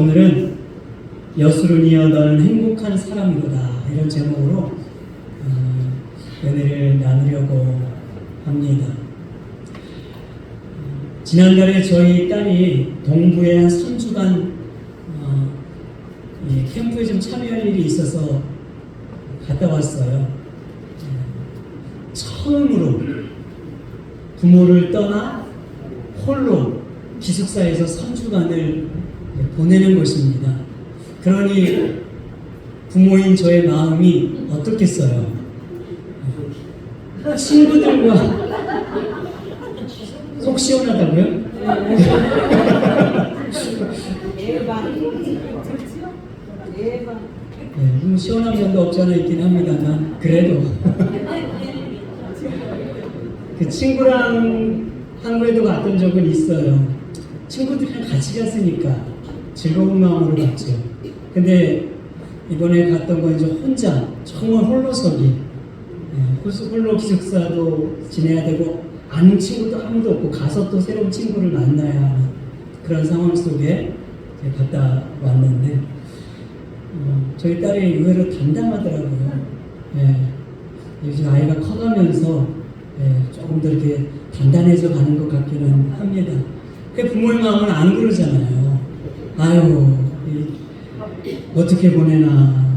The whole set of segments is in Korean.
오늘은 여수르니여 너는 행복한 사람이로다 이런 제목으로 은혜를 나누려고 합니다. 지난달에 저희 딸이 동부에 한 3주간 캠프에 좀 참여할 일이 있어서 갔다 왔어요. 처음으로 부모를 떠나 홀로 기숙사에서 3주간을 보내는 것입니다. 그러니 부모인 저의 마음이 어떻겠어요? 친구들과 속 시원하다고요? 네, 시원한 면도 없잖아 있긴 합니다만 그래도 그 친구랑 한국에도 갔던 적은 있어요. 친구들이랑 같이 갔으니까 즐거운 마음으로 갔죠. 근데 이번에 갔던 건 이제 혼자 정말 홀로서기, 홀로 기숙사도 지내야 되고 아는 친구도 아무도 없고 가서 또 새로운 친구를 만나야 하는 그런 상황 속에 갔다 왔는데 저희 딸이 의외로 담담하더라고요. 요즘 아이가 커가면서 조금 더 이렇게 단단해져 가는 것 같기는 합니다. 그 부모의 마음은 안 그러잖아요. 아유, 어떻게 보내나.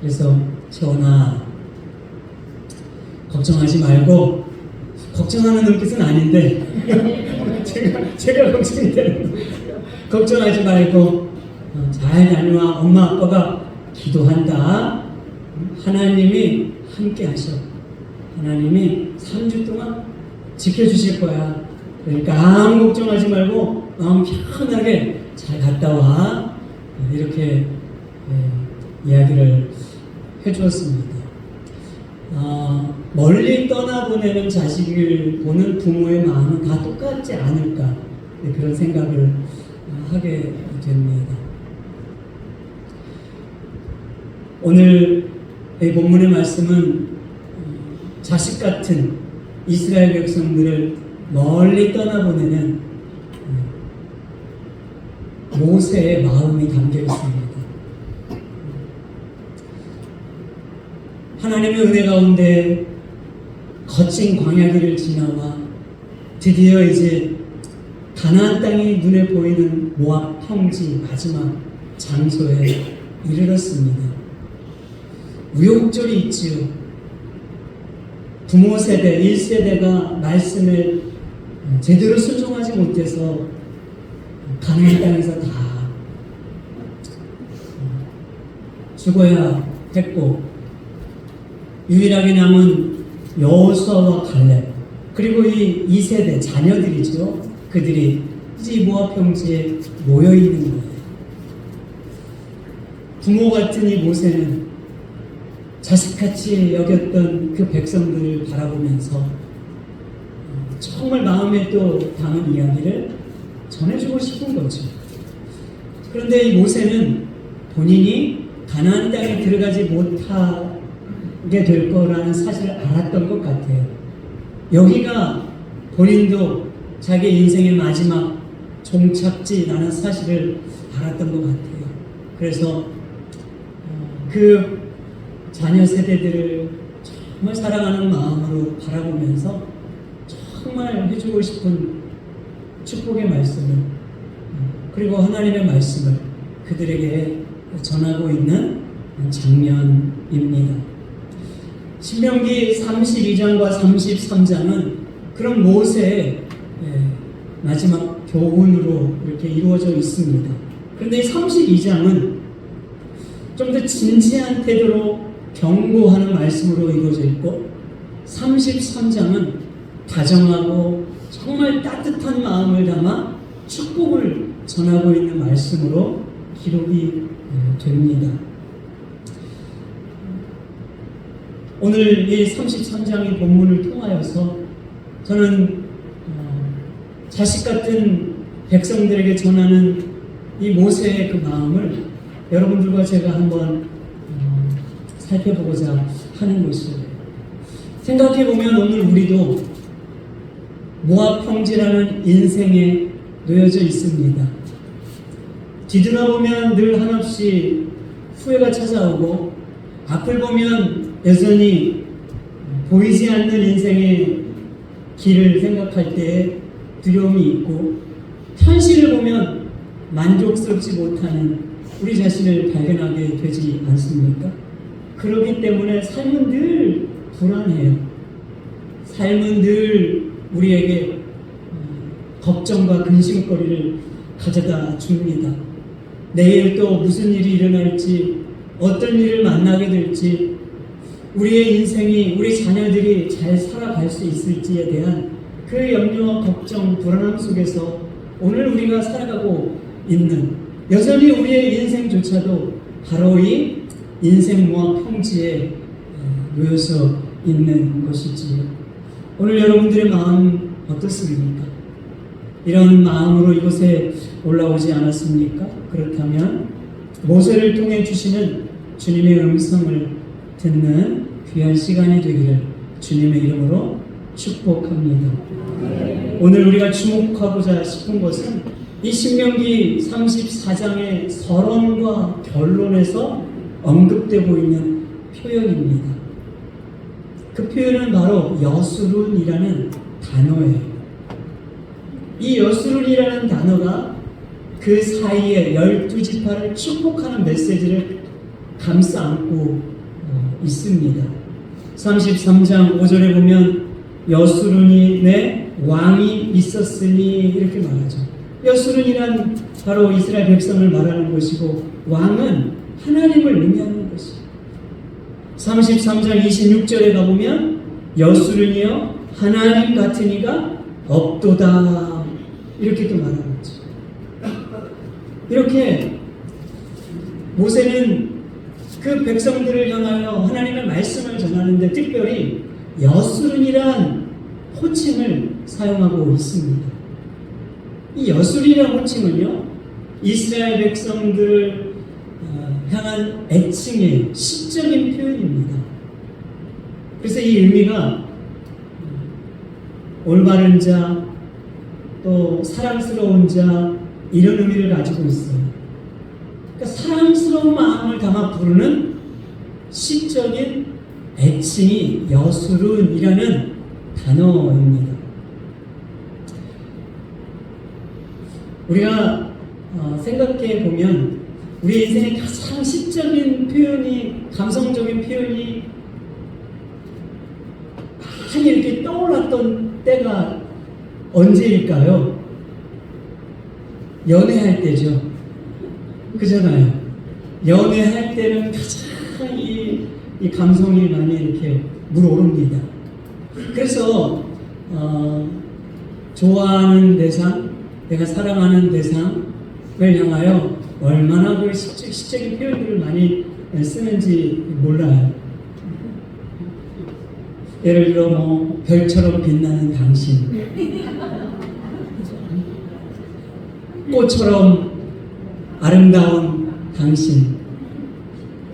그래서 지원아, 걱정하지 말고, 걱정하는 눈빛은 아닌데, 제가 걱정이 되는 거예요. 걱정하지 말고, 잘 다녀와. 엄마, 아빠가 기도한다. 하나님이 함께 하셔. 하나님이 3주 동안 지켜주실 거야. 그러니까 아무 걱정하지 말고 마음 편하게 잘 갔다 와. 이렇게 이야기를 해주었습니다. 멀리 떠나보내는 자식을 보는 부모의 마음은 다 똑같지 않을까 그런 생각을 하게 됩니다. 오늘 이 본문의 말씀은 자식 같은 이스라엘 백성들을 멀리 떠나보내는 모세의 마음이 담겨 있습니다. 하나님의 은혜 가운데 거친 광야길을 지나와 드디어 이제 가나안 땅이 눈에 보이는 모압 평지 마지막 장소에 이르렀습니다. 우여곡절이 있지요. 부모 세대, 1세대가 말씀을 제대로 순종하지 못해서 가나안 땅에서 다 죽어야 했고 유일하게 남은 여호수아와 갈렙 그리고 이 2세대 자녀들이죠. 그들이 이제 모압 평지에 모여 있는 거예요. 부모 같은 이 모세는 자식같이 여겼던 그 백성들을 바라보면서 정말 마음에 또 담은 이야기를 전해주고 싶은 거죠. 그런데 이 모세는 본인이 가나안 땅에 들어가지 못하게 될 거라는 사실을 알았던 것 같아요. 여기가 본인도 자기 인생의 마지막 종착지라는 사실을 알았던 것 같아요. 그래서 그 자녀 세대들을 정말 사랑하는 마음으로 바라보면서 정말 해주고 싶은 축복의 말씀을 그리고 하나님의 말씀을 그들에게 전하고 있는 장면입니다. 신명기 32장과 33장은 그런 모세의 마지막 교훈으로 이렇게 이루어져 있습니다. 그런데 이 32장은 좀 더 진지한 태도로 경고하는 말씀으로 이루어져 있고 33장은 다정하고 정말 따뜻한 마음을 담아 축복을 전하고 있는 말씀으로 기록이 됩니다. 오늘 이 33장의 본문을 통하여서 저는 자식 같은 백성들에게 전하는 이 모세의 그 마음을 여러분들과 제가 한번 살펴보고자 하는 것이에요. 생각해보면 오늘 우리도 모압 평지라는 인생에 놓여져 있습니다. 뒤돌아보면 늘 한없이 후회가 찾아오고, 앞을 보면 여전히 보이지 않는 인생의 길을 생각할 때 두려움이 있고, 현실을 보면 만족스럽지 못하는 우리 자신을 발견하게 되지 않습니까? 그렇기 때문에 삶은 늘 불안해요. 삶은 늘 우리에게 걱정과 근심거리를 가져다 줍니다. 내일 또 무슨 일이 일어날지, 어떤 일을 만나게 될지, 우리의 인생이, 우리 자녀들이 잘 살아갈 수 있을지에 대한 그 염려와 걱정, 불안함 속에서 오늘 우리가 살아가고 있는, 여전히 우리의 인생조차도 바로 이 인생무학 평지에 놓여서 있는 것이지요. 오늘 여러분들의 마음 어떻습니까? 이런 마음으로 이곳에 올라오지 않았습니까? 그렇다면 모세를 통해 주시는 주님의 음성을 듣는 귀한 시간이 되기를 주님의 이름으로 축복합니다. 오늘 우리가 주목하고자 싶은 것은 이 신명기 34장의 서론과 결론에서 언급되고 있는 표현입니다. 그 표현은 바로 여수룬이라는 단어예요. 이 여수룬이라는 단어가 그 사이에 12지파를 축복하는 메시지를 감싸 안고 있습니다. 33장 5절에 보면 여수룬이 내 왕이 있었으니 이렇게 말하죠. 여수룬이란 바로 이스라엘 백성을 말하는 것이고, 왕은 하나님을 의미하는 것이죠. 33장 26절에 가보면 여수룬이여 하나님 같은 이가 없도다 이렇게 또 말하는 거죠. 이렇게 모세는 그 백성들을 향하여 하나님의 말씀을 전하는데 특별히 여수룬이란 호칭을 사용하고 있습니다. 이 여수룬이란 호칭은요, 이스라엘 백성들을 향한 애칭의 시적인 표현입니다. 그래서 이 의미가 올바른 자, 또 사랑스러운 자, 이런 의미를 가지고 있어요. 그러니까 사랑스러운 마음을 담아 부르는 시적인 애칭이 여수룬이라는 단어입니다. 우리가 생각해 보면 우리 인생의 가장 시적인 표현이, 감성적인 표현이 많이 이렇게 떠올랐던 때가 언제일까요? 연애할 때죠. 그잖아요. 연애할 때는 가장 이 감성이 많이 이렇게 물오릅니다. 그래서 좋아하는 대상, 내가 사랑하는 대상을 향하여 얼마나 그 시적인 표현들을 많이 쓰는지 몰라요. 예를 들어 뭐 별처럼 빛나는 당신, 꽃처럼 아름다운 당신,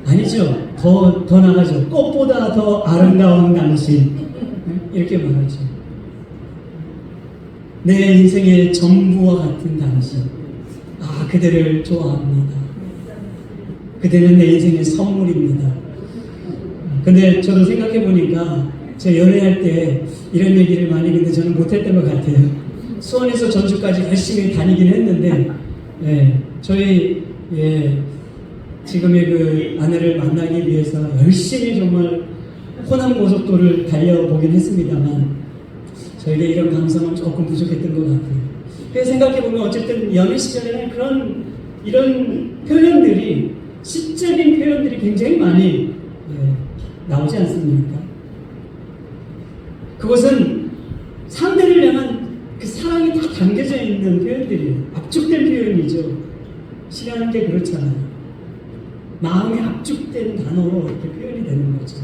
아니죠. 더 나가죠. 꽃보다 더 아름다운 당신, 이렇게 말하죠. 내 인생의 전부와 같은 당신, 그대를 좋아합니다. 그대는 내 인생의 선물입니다. 근데 저도 생각해 보니까 제가 연애할 때 이런 얘기를 많이, 근데 저는 못했던 것 같아요. 수원에서 전주까지 열심히 다니긴 했는데, 저희 지금의 그 아내를 만나기 위해서 열심히 정말 호남고속도로를 달려보긴 했습니다만, 저에게 이런 감성은 조금 부족했던 것 같아요. 그래서 생각해보면 어쨌든 연애 시절에는 이런 표현들이, 시적인 표현들이 굉장히 많이 나오지 않습니까? 그것은 상대를 향한 그 사랑이 다 담겨져 있는 표현들이에요. 압축된 표현이죠. 시라는 게 그렇잖아요. 마음이 압축된 단어로 이렇게 표현이 되는 거죠.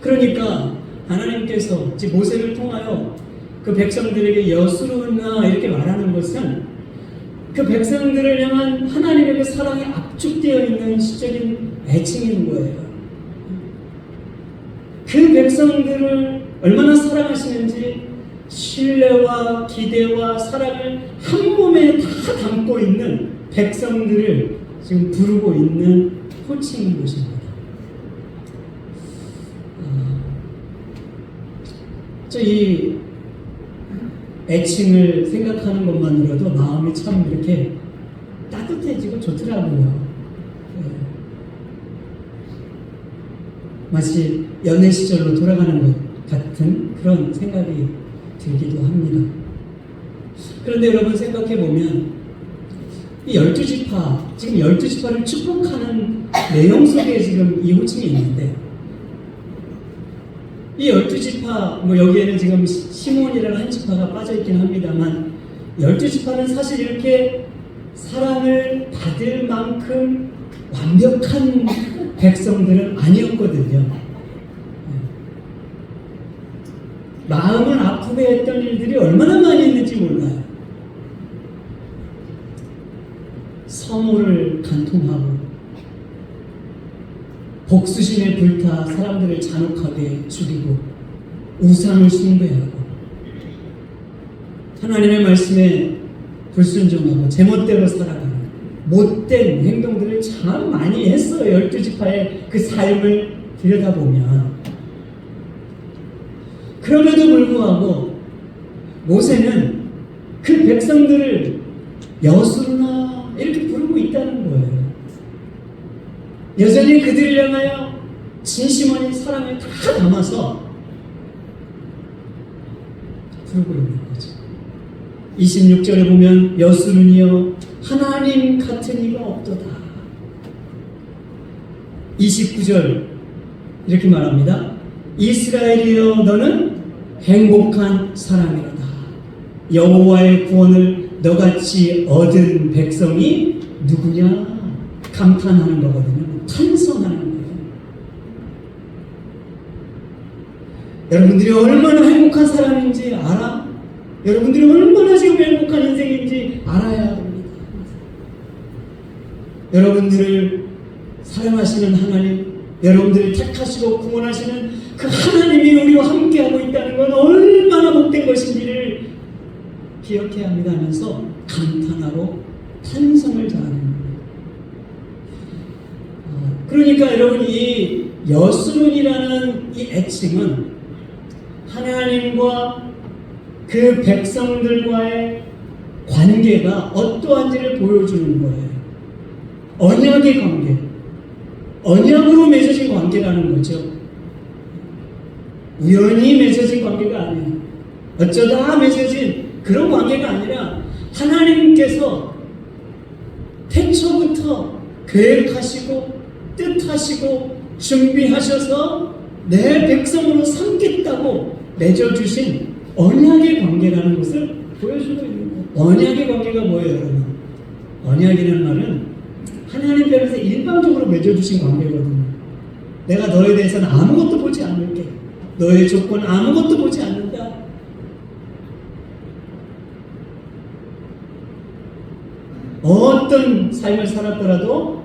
그러니까 하나님께서 즉 모세를 통하여 그 백성들에게 여수르나 이렇게 말하는 것은 그 백성들을 향한 하나님의 그 사랑이 압축되어 있는 시적인 애칭인 거예요. 그 백성들을 얼마나 사랑하시는지 신뢰와 기대와 사랑을 한 몸에 다 담고 있는 백성들을 지금 부르고 있는 호칭인 것입니다. 이 애칭을 생각하는 것만으로도 마음이 참 이렇게 따뜻해지고 좋더라고요. 마치 연애 시절로 돌아가는 것 같은 그런 생각이 들기도 합니다. 그런데 여러분 생각해 보면 이 12지파, 지금 12지파를 축복하는 내용 속에 지금 이 호칭이 있는데 이 12지파, 여기에는 지금 시몬이라는 한 지파가 빠져있긴 합니다만 12지파는 사실 이렇게 사랑을 받을 만큼 완벽한 백성들은 아니었거든요. 마음을 아프게 했던 일들이 얼마나 많이 있는지 몰라요. 성호를 간통하고 복수심에 불타 사람들을 잔혹하게 죽이고 우상을 숭배하고 하나님의 말씀에 불순종하고 제멋대로 살아가는 못된 행동들을 참 많이 했어요. 12지파의 그 삶을 들여다보면. 그럼에도 불구하고 모세는 그 백성들을 여수르나 이렇게 부르고 있다는 거예요. 여전히 그들을 향하여 진심 어린 사랑을 다 담아서 부르고 있는 거죠. 26절에 보면 여수르니여 하나님 같은 이가 없도다. 29절 이렇게 말합니다. 이스라엘이여 너는 행복한 사람이로다. 여호와의 구원을 너같이 얻은 백성이 누구냐? 감탄하는 거거든요. 찬송하는 거예요. 여러분들이 얼마나 행복한 사람인지 알아? 여러분들이 얼마나 지금 행복한 인생인지 알아야 합니다. 여러분들을 사랑하시는 하나님, 여러분들을 택하시고 구원하시는 그 하나님이 우리와 함께하고 있다는 건 얼마나 복된 것인지를 기억해야 합니다 하면서 감탄하고 찬송을 전하는 거예요. 그러니까 여러분 이 여수론이라는 이 애칭은 하나님과 그 백성들과의 관계가 어떠한지를 보여주는 거예요. 언약의 관계, 언약으로 맺어진 관계라는 거죠. 우연히 맺어진 관계가 아니에요. 어쩌다 맺어진 그런 관계가 아니라 하나님께서 태초부터 계획하시고 뜻하시고 준비하셔서 내 백성으로 삼겠다고 맺어주신 언약의 관계라는 것을 보여주고 있는 거예요. 언약의 관계가 뭐예요, 여러분? 언약이라는 말은 하나님 편에서 일방적으로 맺어주신 관계거든요. 내가 너에 대해서는 아무것도 보지 않을게. 너의 조건 아무것도 보지 않는다. 어떤 삶을 살았더라도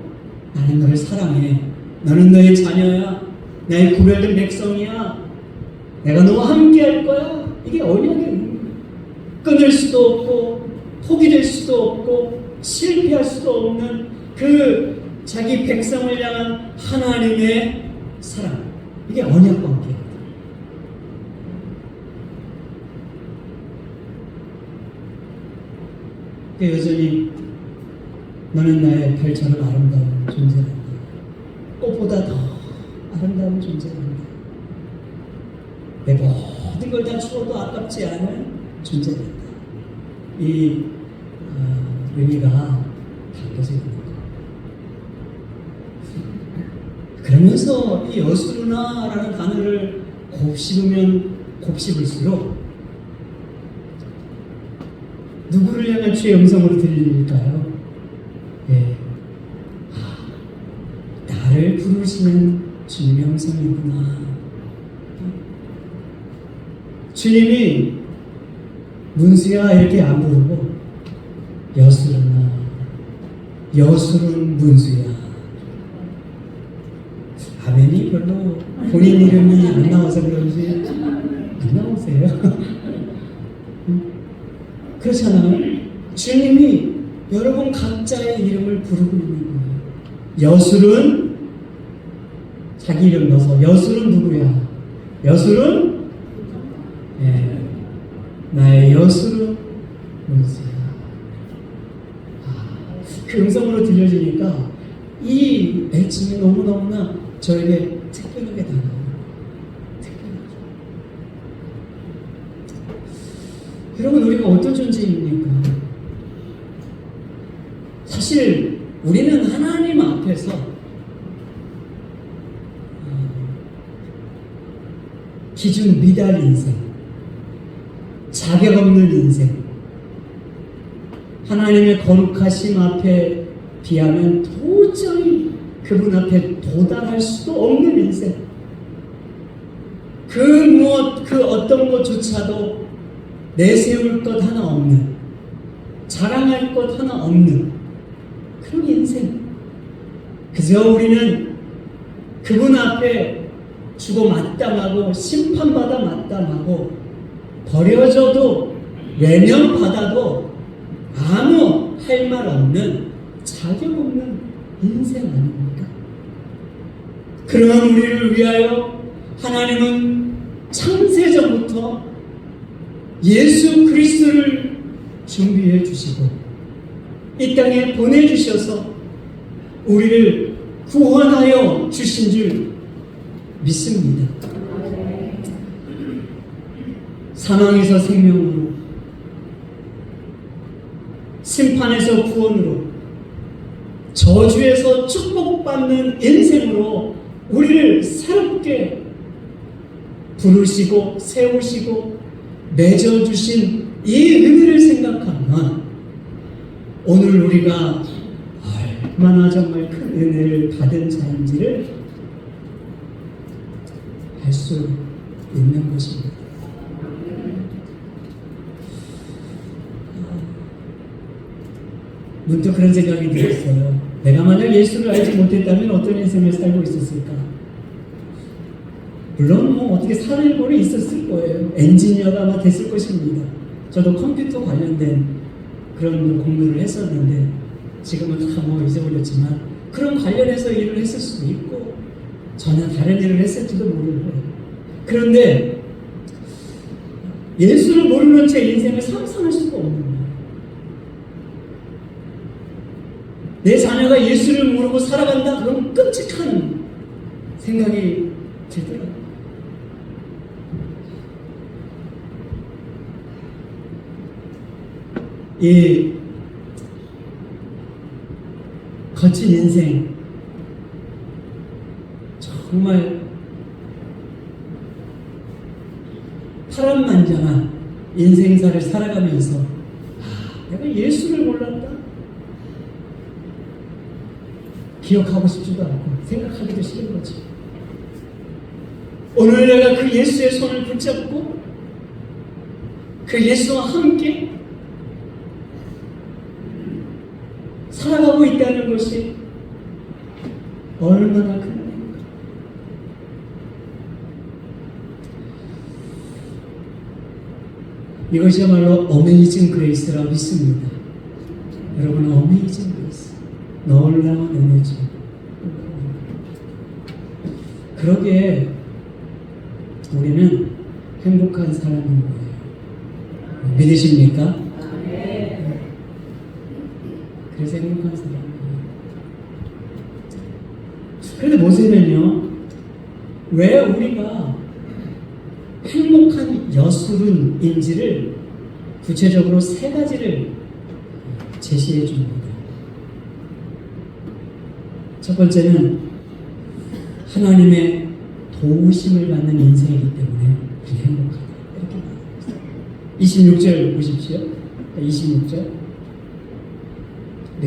나는 너를 사랑해. 너는 너의 자녀야. 나의 구별된 백성이야. 내가 너와 함께 할 거야. 이게 언약이에요. 끊을 수도 없고 포기될 수도 없고 실패할 수도 없는 그 자기 백성을 향한 하나님의 사랑. 이게 언약 관계예요. 여전히 너는 나의 별처럼 아름다운 존재란다. 꽃보다 더 아름다운 존재란다. 내 모든 걸 다 주어도 아깝지 않은 존재란다. 이 의미가 바뀌어져 있는 거예요. 그러면서 이 여수르나라는 단어를 곱씹으면 곱씹을수록 누구를 향한 주의 음성으로 들릴까요? 예. 나를 부르시는 주님의 음성이구나. 주님이 문수야 이렇게 안 부르고 여수르나, 여수른 문수야. 아멘이 별로 본인 이름이 안 나와서 그런지 안 나오세요. 그렇잖아요. 주님이 여러분 각자의 이름을 부르고 있는 거예요. 여술은 자기 이름 넣어서 여술은 누구야? 여술은 나의 여술은 문수야. 그 음성으로 들려지니까 이 애칭이 너무너무나 저에게 특별하게 다가와요. 여러분, 우리가 어떤 존재입니까? 사실 우리는 하나님 앞에서 기준 미달 인생, 자격 없는 인생, 하나님의 거룩하심 앞에 비하면 도저히 그분 앞에 도달할 수도 없는 인생, 그 어떤 것조차도 내세울 것 하나 없는, 자랑할 것 하나 없는 그런 인생. 그저 우리는 그분 앞에 죽어 마땅하고 심판받아 마땅하고 버려져도 외면받아도 아무 할 말 없는 자격 없는 인생 아닙니까? 그러한 우리를 위하여 하나님은 창세전부터 예수 그리스도를 준비해 주시고 이 땅에 보내주셔서 우리를 구원하여 주신 줄 믿습니다. 사망에서 생명으로, 심판에서 구원으로, 저주에서 축복받는 인생으로 우리를 새롭게 부르시고 세우시고 맺어주신 이 은혜를 생각하면 오늘 우리가 얼마나 정말 큰 은혜를 받은 자인지를 알 수 있는 것입니다. 문득 그런 생각이 들었어요. 내가 만약 예수를 알지 못했다면 어떤 인생을 살고 있었을까? 물론 어떻게 살고는 있었을 거예요. 엔지니어가 아마 됐을 것입니다. 저도 컴퓨터 관련된 그런 공부를 했었는데 지금은 다 잊어버렸지만 그런 관련해서 일을 했을 수도 있고 전혀 다른 일을 했을지도 모르고, 그런데 예수를 모르는 제 인생을 상상할 수가 없는 거예요. 내 자녀가 예수를 모르고 살아간다? 그럼 끔찍한 생각이 들더라고요. 이 거친 인생, 정말 파란만장한 인생사를 살아가면서 내가 예수를 몰랐다? 기억하고 싶지도 않고 생각하기도 싫은 거지. 오늘 내가 그 예수의 손을 붙잡고 그 예수와 함께 살아가고 있다는 것이 얼마나 큰 일인가. 이것이야말로 어메이징 그레이스라고 믿습니다. 여러분, 어메이징 그레이스, 놀라운 은혜죠. 그러기에 우리는 행복한 사람인 거예요. 믿으십니까? 그래서 행복한 사람이에요. 그런데 모세는요, 왜 우리가 행복한 여술은인지를 구체적으로 세 가지를 제시해 줍니다. 첫 번째는 하나님의 도우심을 받는 인생이기 때문에 우리 행복하다, 이렇게 말합니다. 26절 보십시오. 26절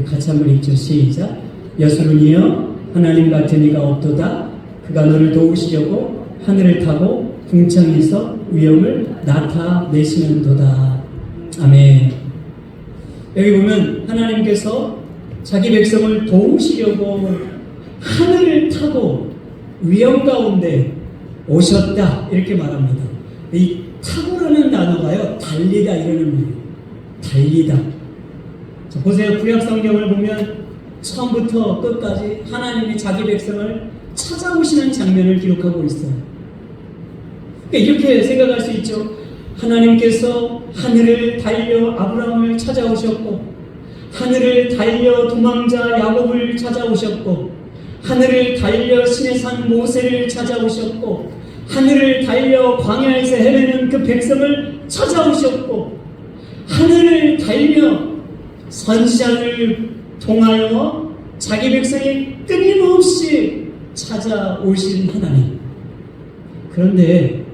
같이 한번 읽죠. 시작. 여술은이여 하나님 같은 이가 없도다. 그가 너를 도우시려고 하늘을 타고 궁창에서 위엄을 나타내시는도다. 아멘. 여기 보면 하나님께서 자기 백성을 도우시려고 하늘을 타고 위엄 가운데 오셨다, 이렇게 말합니다. 이 타고라는 단어가요, 달리다 이런 의미예요. 달리다. 보세요. 구약 성경을 보면 처음부터 끝까지 하나님이 자기 백성을 찾아오시는 장면을 기록하고 있어요. 그러니까 이렇게 생각할 수 있죠. 하나님께서 하늘을 달려 아브라함을 찾아오셨고, 하늘을 달려 도망자 야곱을 찾아오셨고, 하늘을 달려 신의 산 모세를 찾아오셨고, 하늘을 달려 광야에서 헤매는 그 백성을 찾아오셨고, 하늘을 달려 선지자를 통하여 자기 백성이 끊임없이 찾아오신 하나님. 그런데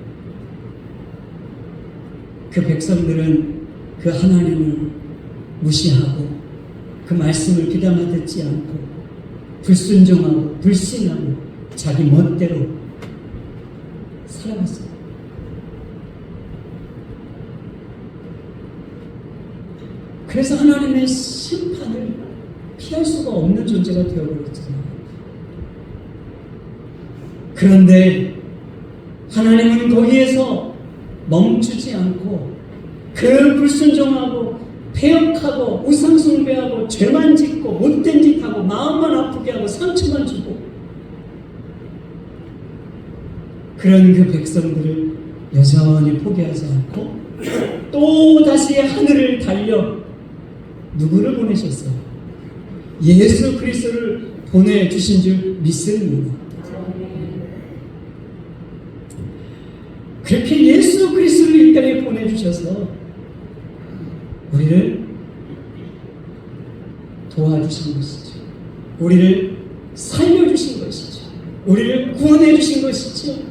그 백성들은 그 하나님을 무시하고 그 말씀을 귀담아 듣지 않고 불순종하고 불신하고 자기 멋대로 살아갔어요. 그래서 하나님의 심판을 피할 수가 없는 존재가 되어버렸잖아요. 그런데 하나님은 거기에서 멈추지 않고 그 불순종하고 패역하고 우상숭배하고 죄만 짓고 못된 짓하고 마음만 아프게 하고 상처만 주고 그런 그 백성들을 여전히 포기하지 않고 또 다시 하늘을 달려 누구를 보내셨어요? 예수 그리스도를 보내주신 줄 믿습니다. 그렇게 예수 그리스도를 이 땅에 보내주셔서 우리를 도와주신 것이죠. 우리를 살려주신 것이죠. 우리를 구원해주신 것이죠.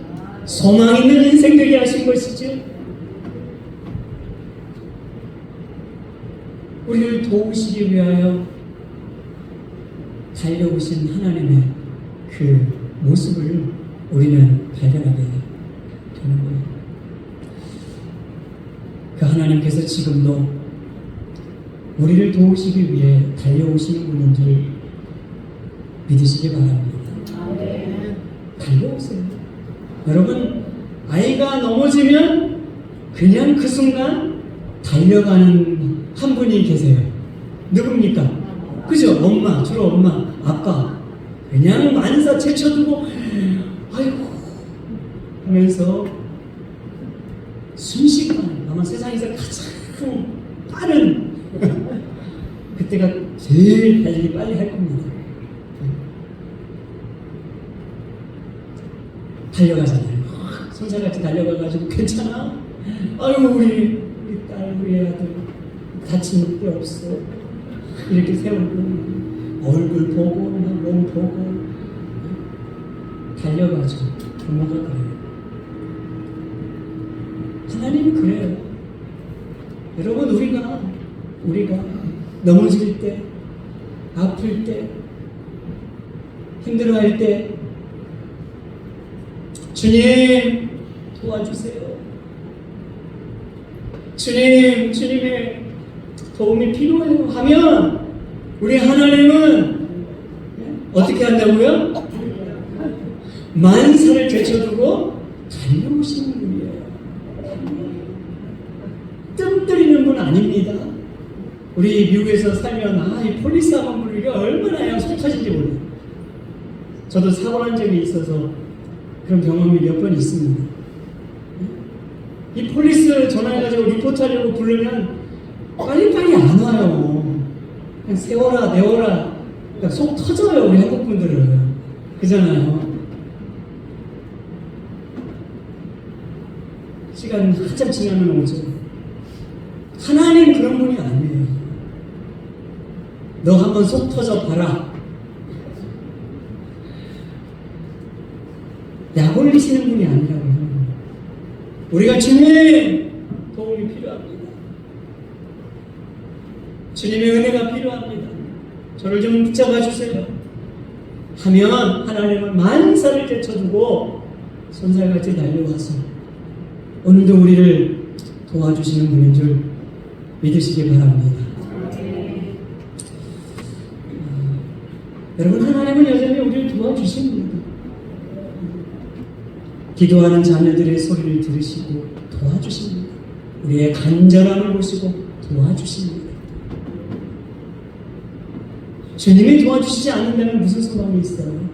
소망 있는 인생 되게 하신 것이죠. 우리를 도우시기 위하여 달려오신 하나님의 그 모습을 우리는 발견하게 되는 거예요. 그 하나님께서 지금도 우리를 도우시기 위해 달려오시는 분인 줄 믿으시기 바랍니다. 달려오세요. 여러분, 아이가 넘어지면 그냥 그 순간 달려가는 한 분이 계세요. 누굽니까? 그죠? 엄마, 주로 엄마, 아빠. 그냥 만사 제쳐두고 아이고 하면서 순식간에 아마 세상에서 가장 빠른 그때가 제일 달리기 빨리 할 겁니다. 달려가잖아요. 손살같이 달려가가지고 괜찮아? 아유 우리 딸 우리 아들 다친 데 없어. 이렇게 세우고 얼굴 보고 몸 보고 달려가지고 부모가 그래요. 하나님이 그래요. 여러분 우리가 넘어질 때, 아플 때, 힘들어할 때 주님 도와주세요. 주님의 도움이 필요해요 하면 우리 하나님은 어떻게 한다고요? 만사를 제쳐두고 달려오시는 분이에요. 뜸 들이는 분 아닙니다. 우리 미국에서 살면 이 폴리스 한번 부르기가 얼마나 그냥 속 터진지 몰라요. 저도 사고 난 적이 있어서 그런 경험이 몇 번 있습니다. 이 폴리스 전화해가지고 리포트하려고 부르면 빨리빨리 안 와요. 그냥 세워라 내워라 그러니까 속 터져요. 우리 한국 분들은 그잖아요. 시간 한참 지나면 오죠. 하나님 그런 분이 아니에요. 너 한번 속 터져 봐라. 약 올리시는 분이 아니라고요. 우리가 주님 도움이 필요합니다. 주님의 은혜가 필요합니다. 저를 좀 붙잡아 주세요. 하면 하나님은 만사를 제쳐두고 손살같이 달려와서 오늘도 우리를 도와주시는 분인 줄 믿으시기 바랍니다. 여러분, 하나님은 여전히 우리를 도와주십니다. 기도하는 자녀들의 소리를 들으시고 도와주십니다. 우리의 간절함을 보시고 도와주십니다. 주님이 도와주시지 않는다면 무슨 소망이 있어요?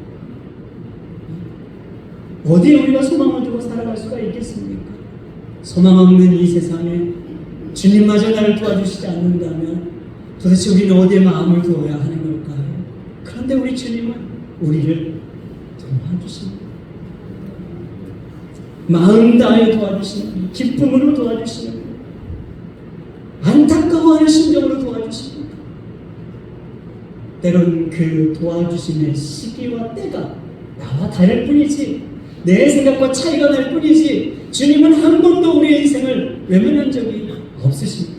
어디에 우리가 소망을 두고 살아갈 수가 있겠습니까? 소망 없는 이 세상에 주님마저 나를 도와주시지 않는다면 도대체 우리는 어디에 마음을 두어야 하는 걸까요? 그런데 우리 주님은 우리를 도와주십니다. 마음 다해 도와주십니다. 기쁨으로 도와주십니다. 안타까워하는 심정으로 도와주십니다. 때론 그 도와주심의 시기와 때가 나와 다를 뿐이지, 내 생각과 차이가 날 뿐이지, 주님은 한 번도 우리의 인생을 외면한 적이 없으십니다.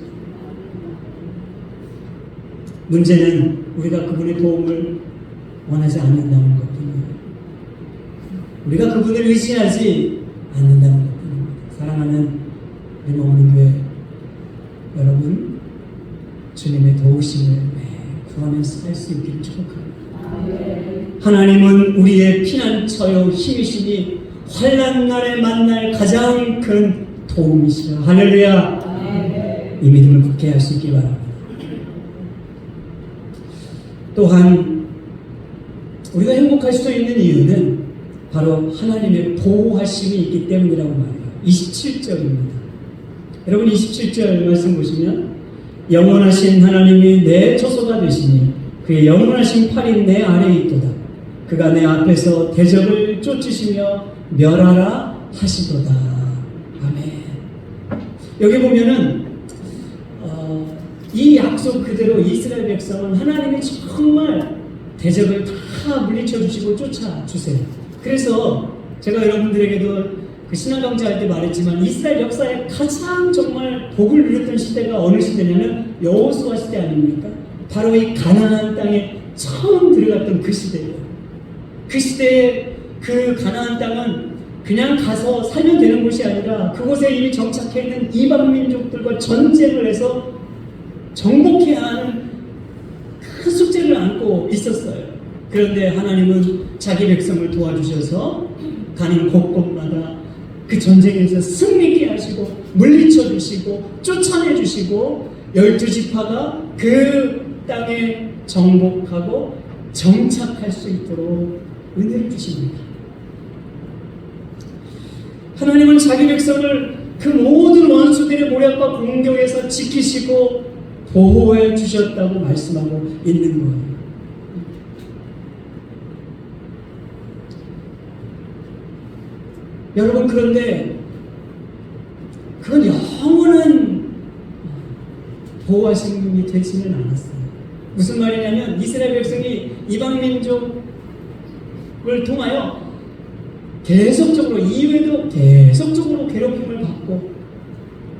문제는 우리가 그분의 도움을 원하지 않는다는 것뿐입니다. 우리가 그분을 의지하지 않는다는 것뿐입니다. 사랑하는 우리 모은교회 여러분, 주님의 도우심을 구하면서 살 수 있기를 축복합니다. 하나님은 우리의 피난처요 힘이시니 환난 날에 만날 가장 큰 도움이시라. 할렐루야. 이 믿음을 굳게 할 수 있기 바랍니다. 또한 우리가 행복할 수 있는 이유는 바로 하나님의 보호하심이 있기 때문이라고 말해요. 27절입니다. 여러분 27절 말씀 보시면 영원하신 하나님이 내 처소가 되시니 그의 영원하신 팔이 내 아래에 있도다. 그가 내 앞에서 대적을 쫓으시며 멸하라 하시도다. 아멘. 여기 보면은 이 약속 그대로 이스라엘 백성은 하나님이 정말 대적을 다 물리쳐 주시고 쫓아주세요. 그래서 제가 여러분들에게도 그 신앙 강좌할 때 말했지만 이스라엘 역사에 가장 정말 복을 누렸던 시대가 어느 시대냐면 여호수아 시대 아닙니까? 바로 이 가나안 땅에 처음 들어갔던 그 시대예요. 그 시대에 그 가나안 땅은 그냥 가서 살면 되는 곳이 아니라 그곳에 이미 정착해 있는 이방 민족들과 전쟁을 해서 정복해야 하는 큰 숙제를 안고 있었어요. 그런데 하나님은 자기 백성을 도와주셔서 가는 곳곳마다 그 전쟁에서 승리케 하시고 물리쳐 주시고 쫓아내 주시고 12지파가 그 땅에 정복하고 정착할 수 있도록 은혜를 주십니다. 하나님은 자기 백성을 그 모든 원수들의 모략과 공격에서 지키시고 보호해 주셨다고 말씀하고 있는 거예요. 여러분, 그런데 그건 영원한 보호하심이 되지는 않았어요. 무슨 말이냐면 이스라엘 백성이 이방 민족을 통하여 계속적으로 이후에도 계속적으로 괴롭힘을 받고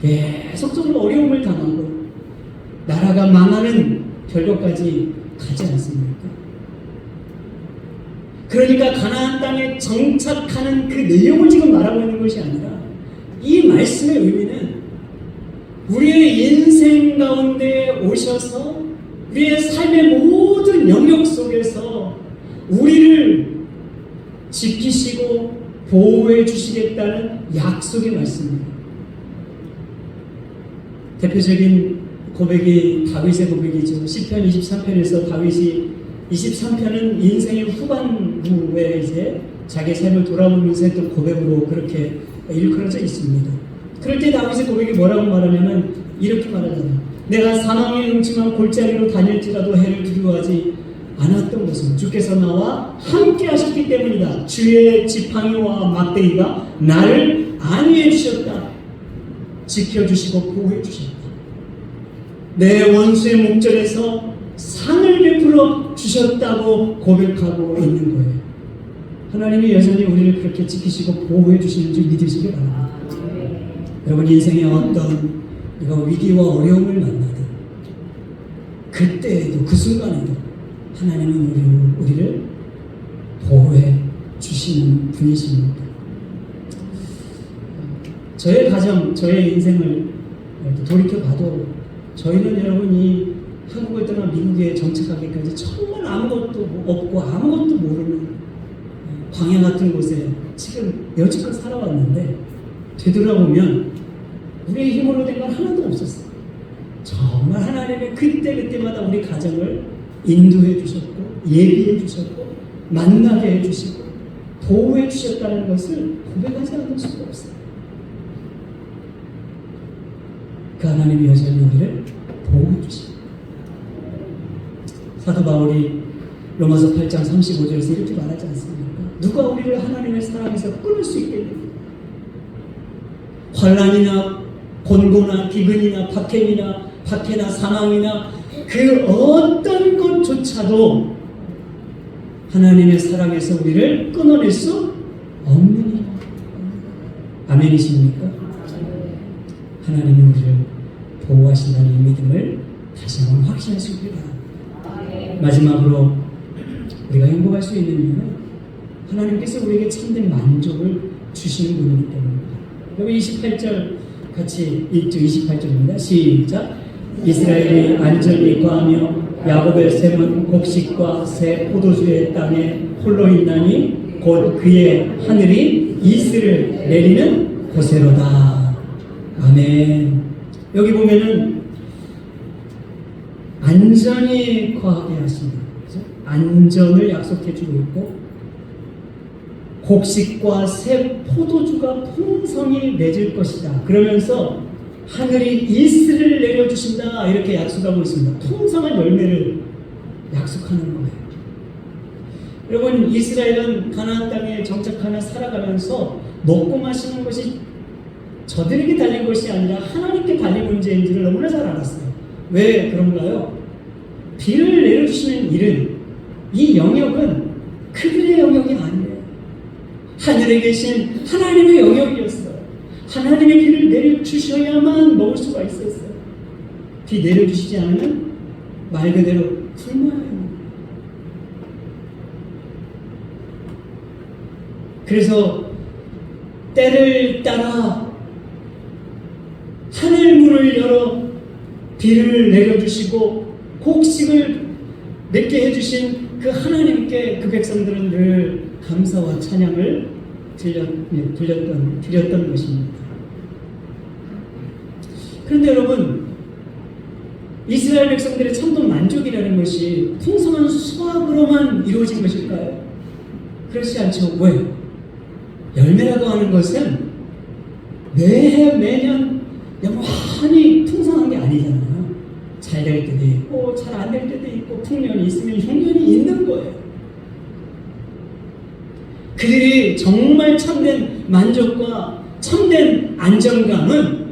계속적으로 어려움을 당하고 나라가 망하는 결과까지 가지 않습니까? 그러니까 가나안 땅에 정착하는 그 내용을 지금 말하고 있는 것이 아니라 이 말씀의 의미는 우리의 인생 가운데 오셔서 우리의 삶의 모든 영역 속에서 우리를 지키시고 보호해 주시겠다는 약속의 말씀입니다. 대표적인 고백이 다윗의 고백이죠. 시편 23편에서 다윗이 23편은 인생의 후반부에 이제 자기 삶을 돌아보면서 했던 고백으로 그렇게 일컬어져 있습니다. 그럴 때 다윗의 고백이 뭐라고 말하냐면 이렇게 말하잖아요. 내가 사망의 음침한 골짜기로 다닐지라도 해를 두려워하지 않았던 것은 주께서 나와 함께 하셨기 때문이다. 주의 지팡이와 막대기가 나를 안위해 주셨다. 지켜주시고 보호해 주셨다. 내 원수의 목전에서 상을 베풀어 주셨다고 고백하고 있는 거예요. 하나님이 여전히 우리를 그렇게 지키시고 보호해 주시는 줄 믿으시기 바랍니다. 여러분 인생의 어떤 위기와 어려움을 만나든 그때에도 그 순간에도 하나님은 우리를 보호해 주시는 분이십니다. 저의 가정, 저의 인생을 돌이켜봐도 저희는 여러분이 한국을 떠나 미국에 정착하기까지 정말 아무것도 없고 아무것도 모르는 광야 같은 곳에 지금 여지껏 살아왔는데 되돌아보면 우리의 힘으로 된 건 하나도 없었어요. 정말 하나님의 그때그때마다 우리 가정을 인도해 주셨고 예비해 주셨고 만나게 해주시고 보호해 주셨다는 것을 고백하지 않을 수가 없어요. 그 하나님이 여전히 우리를 보호해 주십니다. 사도 바울이 로마서 8장 35절에서 이렇게 말하지 않습니까? 누가 우리를 하나님의 사랑에서 끊을 수 있겠느냐? 환난이나 곤고나 기근이나 박해나 사망이나 그 어떤 것조차도 하나님의 사랑에서 우리를 끊어낼 수 없느니라. 아멘이십니까? 하나님이 우리를 보호하신다는 이 믿음을 다시 한번 확신하시기 바랍니다. 마지막으로 우리가 행복할 수 있는 이유는 하나님께서 우리에게 참된 만족을 주시는 분이기 때문입니다. 여기 28절 같이 읽죠. 28절입니다. 시작. 이스라엘이 안전히 거하며 야곱의 샘은 곡식과 새 포도주의 땅에 홀로 있나니 곧 그의 하늘이 이슬을 내리는 곳에로다. 아멘. 여기 보면은 안전히 거하게 하십니다. 안전을 약속해 주고 있고 곡식과 새 포도주가 풍성히 맺을 것이다. 그러면서 하늘이 이슬을 내려주신다. 이렇게 약속하고 있습니다. 풍성한 열매를 약속하는 거예요. 여러분, 이스라엘은 가나안 땅에 정착하며 살아가면서 먹고 마시는 것이 저들에게 달린 것이 아니라 하나님께 달린 문제인지를 너무나 잘 알았어요. 왜 그런가요? 비를 내려주시는 일은, 이 영역은 그들의 영역이 아니에요. 하늘에 계신 하나님의 영역이었어요. 하나님의 비를 내려주셔야만 먹을 수가 있었어요. 비 내려주시지 않으면 말 그대로 굶어요. 그래서 때를 따라 하늘 문을 열어 비를 내려주시고 곡식을 맺게 해주신 그 하나님께 그 백성들은 늘 감사와 찬양을 드렸던 것입니다. 그런데 여러분, 이스라엘 백성들의 참된 만족이라는 것이 풍성한 수확으로만 이루어진 것일까요? 그렇지 않죠. 왜? 열매라고 하는 것은 매년 영원히 풍성한 게 아니잖아요. 잘 될 때도 있고 잘 안 될 때도 있고 풍년이 있으면 흉년이 있는 거예요. 그들이 정말 참된 만족과 참된 안정감은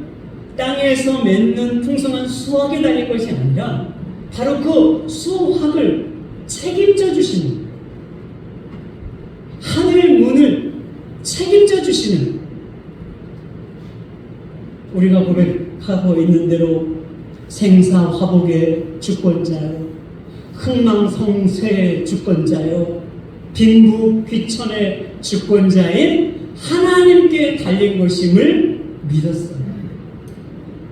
땅에서 맺는 풍성한 수확에 달린 것이 아니라 바로 그 수확을 책임져 주시는, 하늘 문을 책임져 주시는, 우리가 고백하고 있는 대로 생사화복의 주권자요, 흥망성쇠의 주권자요, 빈부귀천의 주권자인 하나님께 달린 것임을 믿었어요.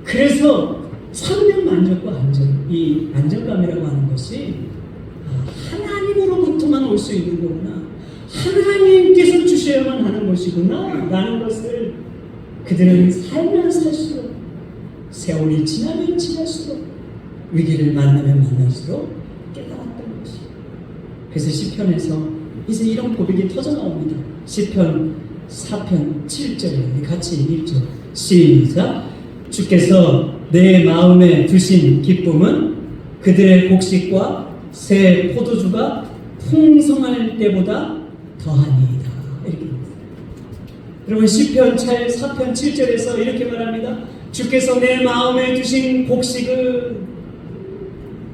그래서 참된 만족과 이 안정감이라고 하는 것이 하나님으로부터만 올 수 있는 거구나, 하나님께서 주셔야만 하는 것이구나 라는 것을 그들은 살면 살수록, 세월이 지나면 지날수록, 위기를 만나면 만날수록 깨달았던 것이에요. 그래서 시편에서 이제 이런 고백이 터져나옵니다. 시편 4편 7절에 같이 읽죠. 시작. 주께서 내 마음에 두신 기쁨은 그들의 곡식과 새 포도주가 풍성할 때보다 더하니이다. 이렇게 됩니다. 여러분, 시편 4편 7절에서 이렇게 말합니다. 주께서 내 마음에 두신 곡식은,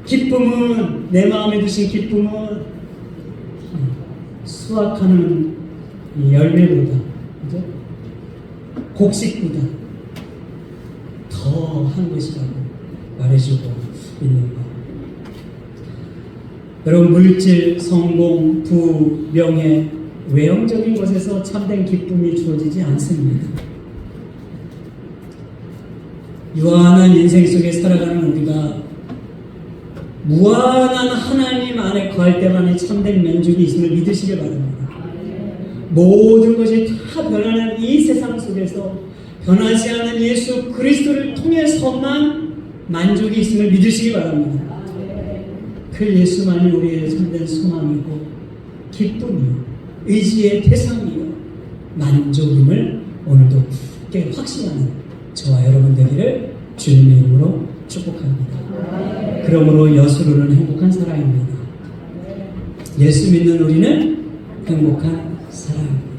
기쁨은, 내 마음에 두신 기쁨은 수확하는 열매보다, 그죠? 곡식보다 더한 것이라고 말해주고 있는 것. 여러분, 물질, 성공, 부, 명예, 외형적인 것에서 참된 기쁨이 주어지지 않습니다. 유한한 인생 속에 살아가는 우리가 무한한 하나님 안에 거할 때만이 참된 만족이 있음을 믿으시길 바랍니다. 모든 것이 다 변하는 이 세상 속에서 변하지 않은 예수 그리스도를 통해서만 만족이 있음을 믿으시기 바랍니다. 그 예수만이 우리의 참된 소망이고 기쁨이요 의지의 대상이요 만족임을 오늘도 굳게 확신하는 저와 여러분 되기를 주님의 이름으로 축복합니다. 그러므로 여수로는 행복한 사랑입니다. 예수 믿는 우리는 행복한 사랑입니다.